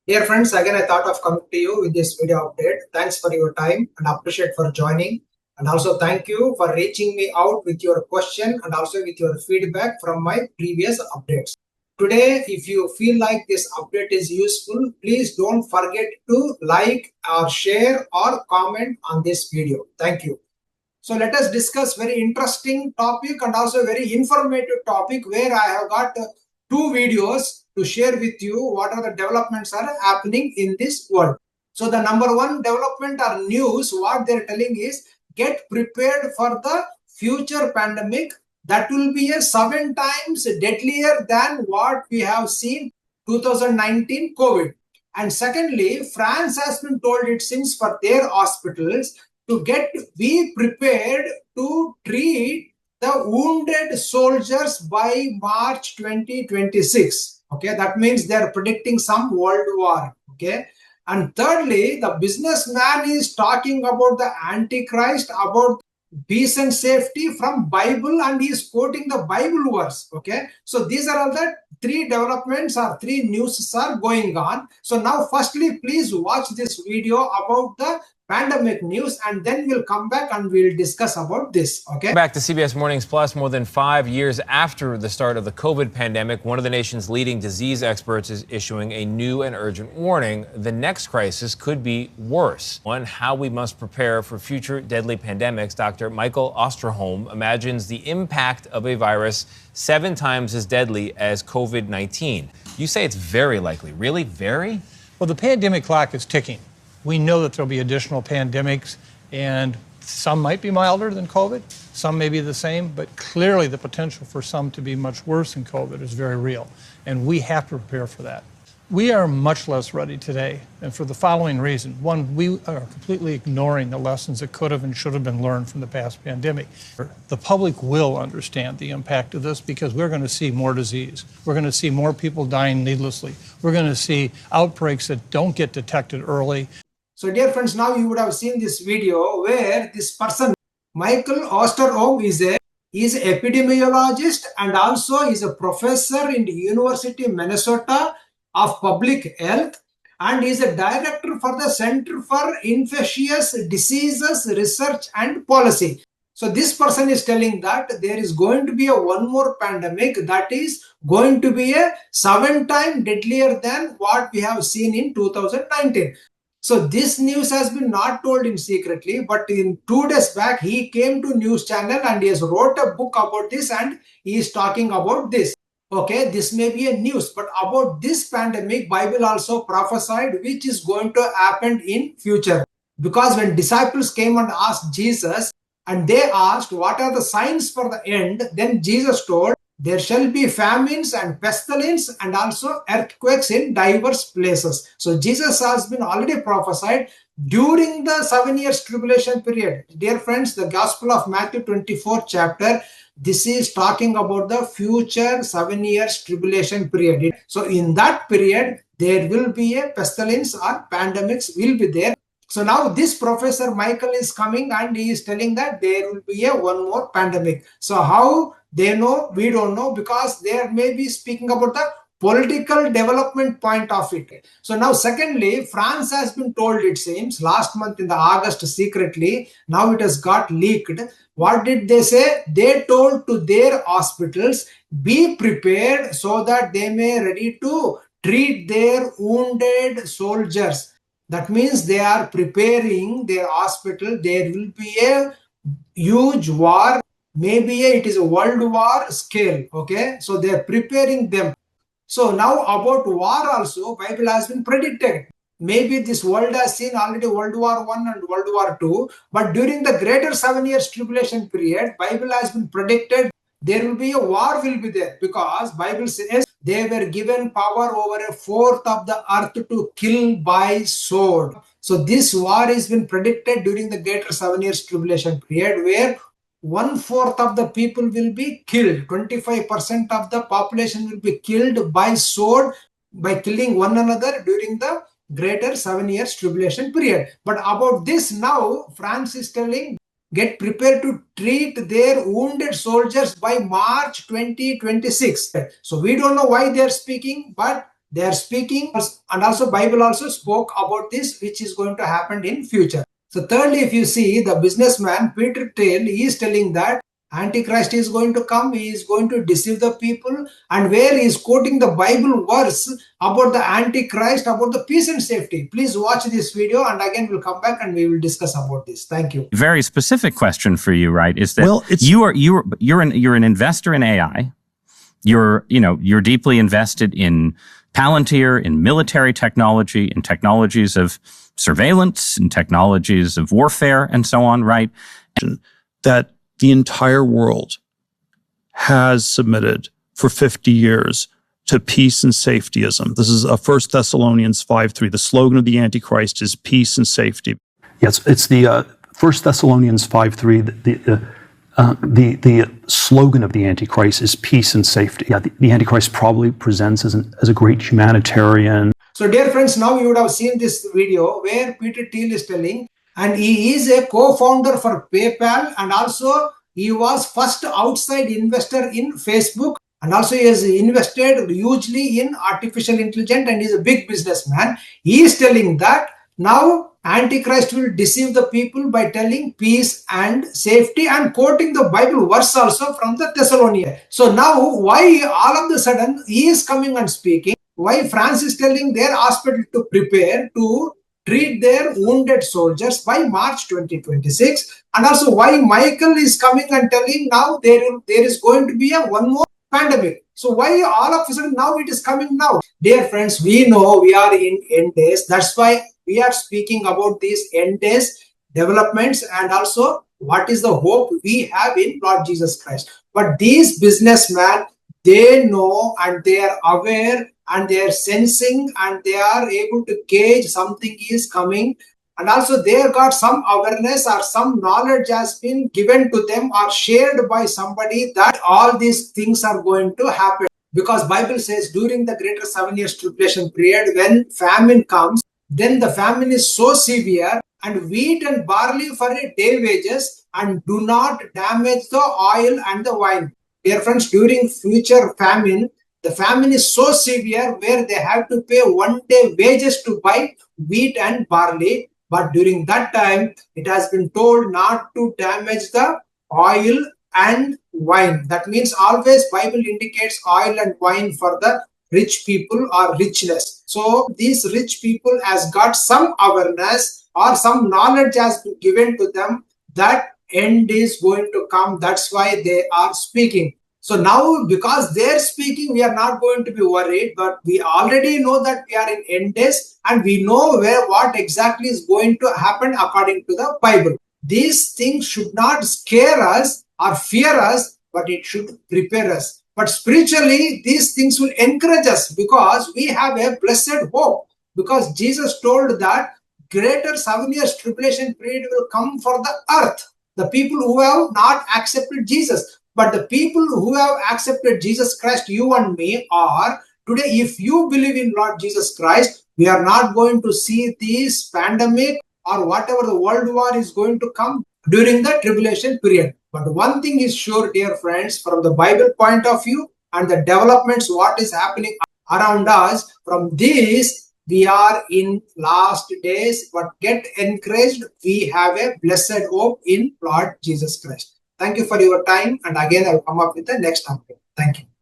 Dear friends, again I thought of coming to you with this video update. Thanks for your time and appreciate for joining. And also thank you for reaching me out with your question and also with your feedback from my previous updates. Today, if you feel like this update is useful, please don't forget to like or share or comment on this video. Thank you. So let us discuss very interesting topic and also very informative topic where I have got two videos to share with you what are the developments are happening in this world. So the number one development or news, what they're telling is get prepared for the future pandemic that will be a 7 times deadlier than what we have seen 2019 COVID. And secondly, France has been told, it seems, for their hospitals to be prepared to treat the wounded soldiers by March 2026. Okay, that means they are predicting some world war. Okay, and thirdly, the businessman is talking about the Antichrist, about peace and safety from Bible, and he is quoting the Bible verse. Okay, so these are all the three developments or three news are going on. So now firstly, please watch this video about the pandemic news, and then we'll come back and we'll discuss about this. Okay. Back to CBS Mornings Plus. More than 5 years after the start of the COVID pandemic, one of the nation's leading disease experts is issuing a new and urgent warning. The next crisis could be worse. One, how we must prepare for future deadly pandemics. Dr. Michael Osterholm imagines the impact of a virus 7 times as deadly as COVID-19. You say it's very likely. Really? Very? Well, the pandemic clock is ticking. We know that there'll be additional pandemics, and some might be milder than COVID, some may be the same, but clearly the potential for some to be much worse than COVID is very real, and we have to prepare for that. We are much less ready today, and for the following reason. One, we are completely ignoring the lessons that could have and should have been learned from the past pandemic. The public will understand the impact of this because we're going to see more disease. We're going to see more people dying needlessly. We're going to see outbreaks that don't get detected early. So dear friends, now you would have seen this video where this person, Michael Osterholm, is an epidemiologist and also is a professor in the University of Minnesota of Public Health, and is a director for the Center for Infectious Diseases Research and Policy. So this person is telling that there is going to be one more pandemic that is going to be a 7 times deadlier than what we have seen in 2019. So this news has been not told in secretly, but in 2 days back, he came to news channel and he has wrote a book about this and he is talking about this. Okay, this may be a news, but about this pandemic, Bible also prophesied which is going to happen in future. Because when disciples came and asked Jesus, and they asked what are the signs for the end, then Jesus told, there shall be famines and pestilence and also earthquakes in diverse places. So Jesus has been already prophesied during the 7 years tribulation period. Dear friends, the Gospel of Matthew 24 chapter, this is talking about the future 7 years tribulation period. So in that period, there will be a pestilence or pandemics will be there. So now this Professor Michael is coming and he is telling that there will be one more pandemic. So how they know, we don't know, because they may be speaking about the political development point of it. So now secondly, France has been told, it seems, last month in the August secretly, now it has got leaked. What did they say? They told to their hospitals, be prepared so that they may ready to treat their wounded soldiers. That means they are preparing their hospital. There will be a huge war. Maybe it is a world war scale. Okay, so they are preparing them. So now about war also, Bible has been predicted. Maybe this world has seen already World War I and World War II, but during the greater 7 years tribulation period, Bible has been predicted there will be a war will be there, because Bible says they were given power over a fourth of the earth to kill by sword. So this war has been predicted during the greater 7 years tribulation period, where 1/4 of the people will be killed. 25% of the population will be killed by sword, by killing one another during the greater 7 years tribulation period. But about this now, France is telling, get prepared to treat their wounded soldiers by March 2026. So we don't know why they're speaking, but They are speaking, and also Bible also spoke about this, which is going to happen in future. So thirdly, if you see the businessman Peter Thiel, he is telling that Antichrist is going to come, he is going to deceive the people, and where he is quoting the Bible verse about the Antichrist, about the peace and safety. Please watch this video, and again we'll come back and we will discuss about this. Thank you. Very specific question for you, right? Is that Well, you're an investor in AI. You're deeply invested in Palantir, in military technology, in technologies of surveillance, in technologies of warfare, and so on, right? that the entire world has submitted for 50 years to peace and safetyism. This is 1 Thessalonians 5:3. The slogan of the Antichrist is peace and safety. Yes, it's the 1 Thessalonians 5:3. The slogan of the Antichrist is peace and safety. Yeah, the Antichrist probably presents as a great humanitarian. So dear friends, now you would have seen this video where Peter Thiel is telling, and he is a co-founder for PayPal, and also he was first outside investor in Facebook, and also he has invested hugely in artificial intelligence, and he is a big businessman. He is telling that now Antichrist will deceive the people by telling peace and safety, and quoting the Bible verse also from the Thessalonians. So now why all of a sudden he is coming and speaking? Why France is telling their hospital to prepare to treat their wounded soldiers by March 2026, and also why Michael is coming and telling now there is going to be one more pandemic. So why all of a sudden now it is coming now? Dear friends, we know we are in end days. That's why we are speaking about these end days developments, and also what is the hope we have in Lord Jesus Christ. But these businessmen, they know and they are aware and they are sensing and they are able to gauge something is coming, and also they have got some awareness or some knowledge has been given to them or shared by somebody that all these things are going to happen. Because Bible says during the greater 7 years tribulation period, when famine comes, then the famine is so severe, and wheat and barley for a day wages, and do not damage the oil and the wine. Dear friends, during future famine, the famine is so severe where they have to pay 1 day wages to buy wheat and barley. But during that time, it has been told not to damage the oil and wine. That means always Bible indicates oil and wine for the rich people or richness. So these rich people has got some awareness or some knowledge has been given to them that end is going to come. That's why they are speaking. So now, because they're speaking, we are not going to be worried, but we already know that we are in end days, and we know what exactly is going to happen according to the Bible. These things should not scare us or fear us, but it should prepare us. But spiritually, these things will encourage us because we have a blessed hope. Because Jesus told that greater 7 years tribulation period will come for the earth. The people who have not accepted Jesus. But the people who have accepted Jesus Christ, you and me, are today, if you believe in Lord Jesus Christ, we are not going to see this pandemic or whatever the world war is going to come during the tribulation period. But one thing is sure, dear friends, from the Bible point of view and the developments, what is happening around us, from this, we are in last days, but get encouraged. We have a blessed hope in Lord Jesus Christ. Thank you for your time. And again, I'll come up with the next topic. Thank you.